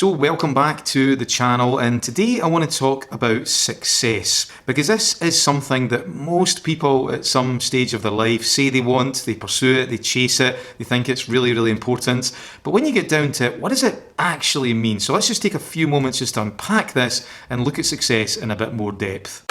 So welcome back to the channel, and today I want to talk about success, because this is something that most people at some stage of their life say they want, they pursue it, they chase it, they think it's really, really important. But when you get down to it, what does it actually mean? So let's just take a few moments just to unpack this and look at success in a bit more depth.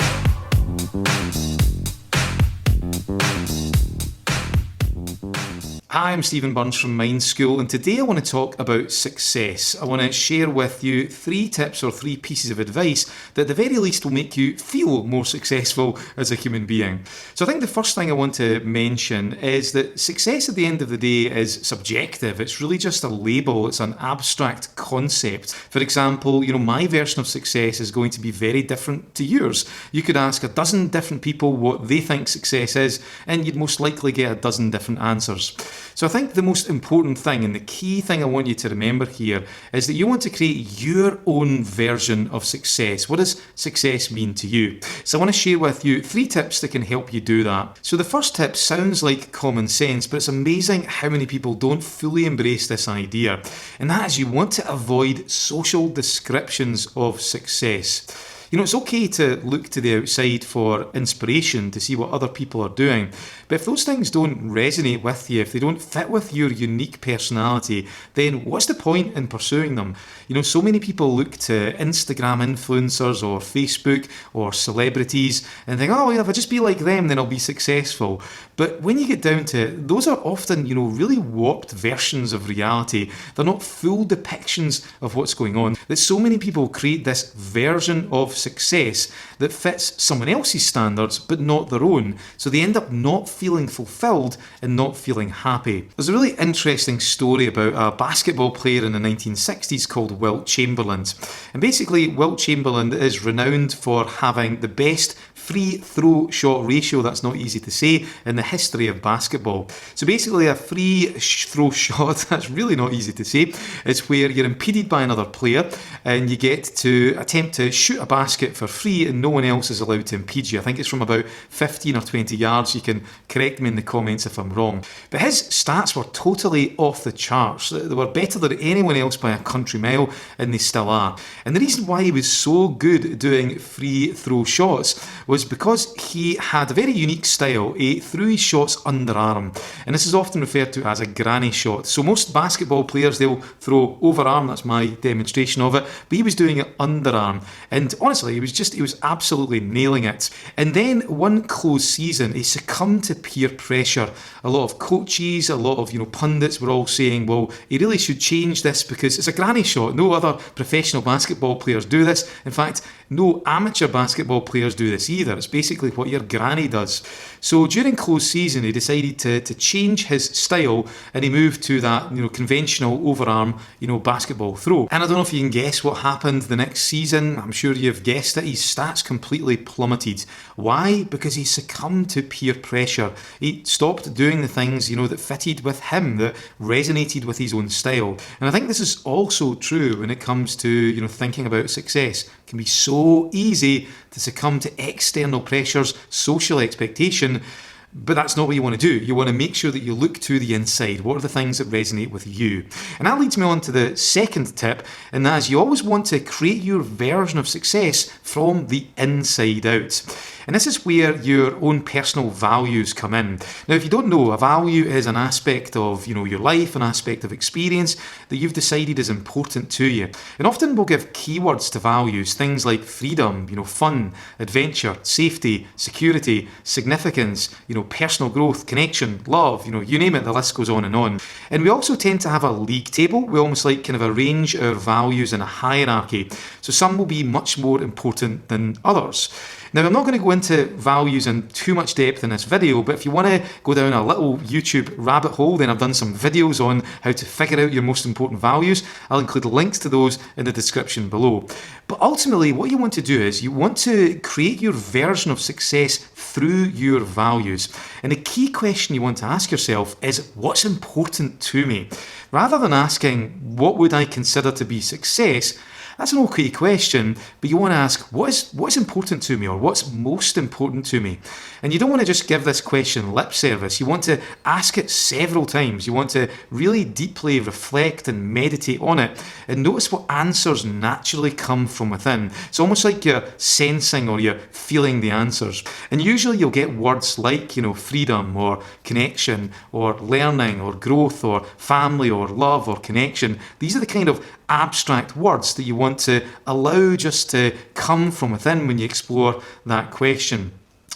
Hi, I'm Stephen Burns from Mind School, and today I want to talk about success. I want to share with you 3 tips or 3 pieces of advice that at the very least will make you feel more successful as a human being. So I think the first thing I want to mention is that success at the end of the day is subjective. It's really just a label. It's an abstract concept. For example, my version of success is going to be very different to yours. You could ask a dozen different people what they think success is, and you'd most likely get a dozen different answers. So I think the most important thing and the key thing I want you to remember here is that you want to create your own version of success. What does success mean to you? So I want to share with you 3 tips that can help you do that. So the first tip sounds like common sense, but it's amazing how many people don't fully embrace this idea. And that is, you want to avoid social descriptions of success. It's okay to look to the outside for inspiration, to see what other people are doing. But if those things don't resonate with you, if they don't fit with your unique personality, then what's the point in pursuing them? So many people look to Instagram influencers or Facebook or celebrities and think, oh, if I just be like them, then I'll be successful. But when you get down to it, those are often, really warped versions of reality. They're not full depictions of what's going on. That so many people create this version of success that fits someone else's standards but not their own, so they end up not feeling fulfilled and not feeling happy. There's a really interesting story about a basketball player in the 1960s called Wilt Chamberlain, and basically Wilt Chamberlain is renowned for having the best free throw shot ratio, that's not easy to say, in the history of basketball. So basically a free throw shot, that's really not easy to say, it's where you're impeded by another player and you get to attempt to shoot a basket for free and no one else is allowed to impede you. I think it's from about 15 or 20 yards. You can correct me in the comments if I'm wrong. But his stats were totally off the charts. They were better than anyone else by a country mile, and they still are. And the reason why he was so good at doing free throw shots was because he had a very unique style. He threw his shots underarm, and this is often referred to as a granny shot. So most basketball players, they'll throw overarm, that's my demonstration of it, but he was doing it underarm, and honestly, he was absolutely nailing it. And then one close season, he succumbed to peer pressure. A lot of coaches, a lot of pundits were all saying, well, he really should change this because it's a granny shot. No other professional basketball players do this. In fact, no amateur basketball players do this either. It's basically what your granny does. So during close season, he decided to change his style, and he moved to that conventional overarm basketball throw. And I don't know if you can guess what happened the next season. I'm sure you've guessed it. His stats completely plummeted. Why? Because he succumbed to peer pressure. He stopped doing the things that fitted with him, that resonated with his own style. And I think this is also true when it comes to thinking about success. It can be so easy to succumb to external pressures, social expectation, but that's not what you want to do. You want to make sure that you look to the inside. What are the things that resonate with you? And that leads me on to the second tip, and that is you always want to create your version of success from the inside out. And this is where your own personal values come in. Now, if you don't know, a value is an aspect of your life, an aspect of experience that you've decided is important to you. And often we'll give keywords to values, things like freedom, fun, adventure, safety, security, significance, personal growth, connection, love, you name it, the list goes on. And we also tend to have a league table. We almost like kind of arrange our values in a hierarchy. So some will be much more important than others. Now, I'm not going to go into values in too much depth in this video, but if you want to go down a little YouTube rabbit hole, then I've done some videos on how to figure out your most important values. I'll include links to those in the description below. But ultimately, what you want to do is you want to create your version of success through your values. And the key question you want to ask yourself is, what's important to me? Rather than asking, what would I consider to be success? That's an okay question, but you want to ask, what's important to me, or what's most important to me? And you don't want to just give this question lip service. You want to ask it several times. You want to really deeply reflect and meditate on it and notice what answers naturally come from within. It's almost like you're sensing or you're feeling the answers. And usually you'll get words like, freedom or connection or learning or growth or family or love or connection. These are the kind of abstract words that you want to allow just to come from within when you explore that question.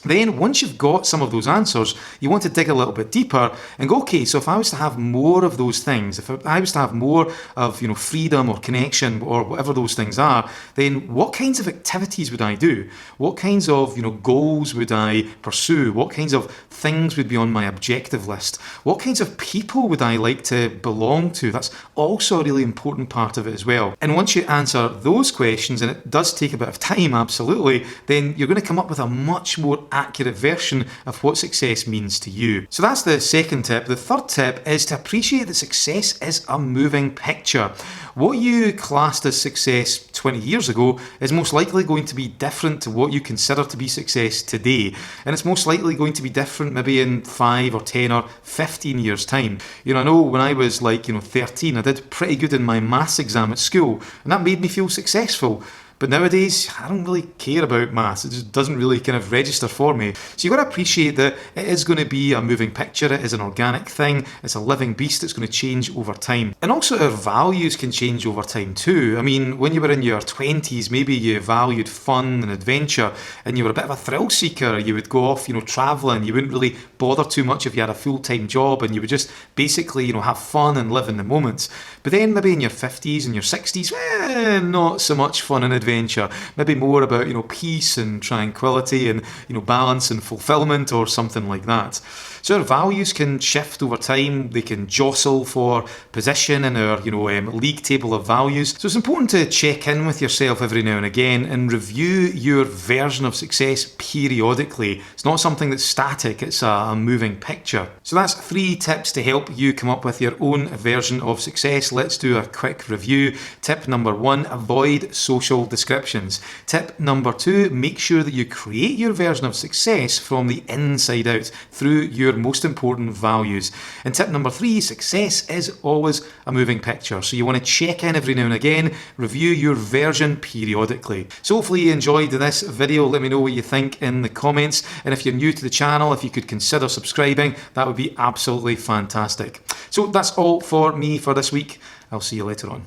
Then, once you've got some of those answers, you want to dig a little bit deeper and go, okay, so if I was to have more of those things, if I was to have more of, freedom or connection or whatever those things are, then what kinds of activities would I do? What kinds of, goals would I pursue? What kinds of things would be on my objective list? What kinds of people would I like to belong to? That's also a really important part of it as well. And once you answer those questions, and it does take a bit of time, absolutely, then you're going to come up with a much more accurate version of what success means to you. So that's the second tip. The third tip is to appreciate that success is a moving picture. What you classed as success 20 years ago is most likely going to be different to what you consider to be success today. And it's most likely going to be different maybe in 5 or 10 or 15 years' time. I know when I was 13, I did pretty good in my maths exam at school, and that made me feel successful. But nowadays, I don't really care about maths. It just doesn't really kind of register for me. So you've got to appreciate that it is going to be a moving picture. It is an organic thing. It's a living beast. It's going to change over time. And also our values can change over time too. I mean, when you were in your 20s, maybe you valued fun and adventure and you were a bit of a thrill seeker. You would go off, traveling. You wouldn't really bother too much if you had a full-time job, and you would just basically, have fun and live in the moment. But then maybe in your 50s and your 60s, not so much fun and adventure. Maybe more about, peace and tranquility and, balance and fulfillment or something like that. So our values can shift over time. They can jostle for position in our, league table of values. So it's important to check in with yourself every now and again and review your version of success periodically. It's not something that's static. It's a moving picture. So that's 3 tips to help you come up with your own version of success. Let's do a quick review. Tip number 1, avoid social descriptions. Tip number 2, make sure that you create your version of success from the inside out through your most important values. And tip number 3, success is always a moving picture. So you want to check in every now and again, review your version periodically. So hopefully you enjoyed this video. Let me know what you think in the comments. And if you're new to the channel, if you could consider subscribing, that would be absolutely fantastic. So that's all for me for this week. I'll see you later on.